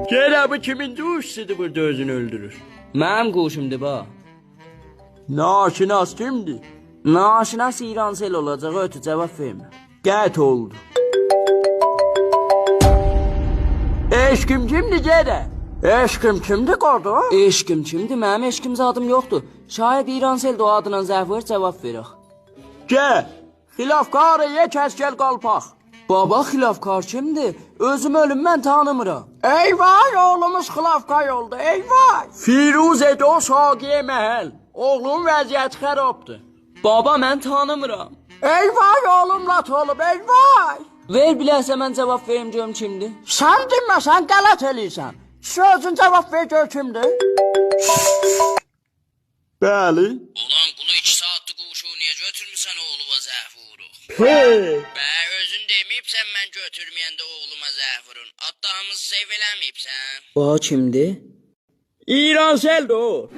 Gel bu kimin duşsudu burada özünü öldürür? Mənim quşumdur ba. Naşinas kimdi? Naşinas İransel olacaq, ötü cavab vermə. Qət oldu. Eşkim kimdi Cədə? Eşkim kimdi qarda? Eşkim kimdir? Mənim eşkim zadım yoxdur. Şayad İransel de o adına zəh ver, cavab verək. Gəl, xilafkarı ye kəs gəl qalpaq. Baba xilafkar kimdir? Özüm ölüm mən tanımıram. Eyvay oğlumuz xilafkar oldu, eyvay. Firuzə də o şagiyə məhəl. Oğlum vəziyyət xərabdır. Baba mən tanımıram. Eyvay oğlum lat olub, eyvay. Ver biləsə mən cavab verim görüm kimdir. Sən dinməsən qələt eləyirsən. Sözün cavab ver gör kimdir. Bəli. Ulan qulu 2 saatdır quşu niyə götürmüsən oğluma zəh vuruq? Bə özün deməyibsən mən götürməyəndə oğluma zəh vurun. Adamızı sev eləməyibsən. O kimdir? İransel de o.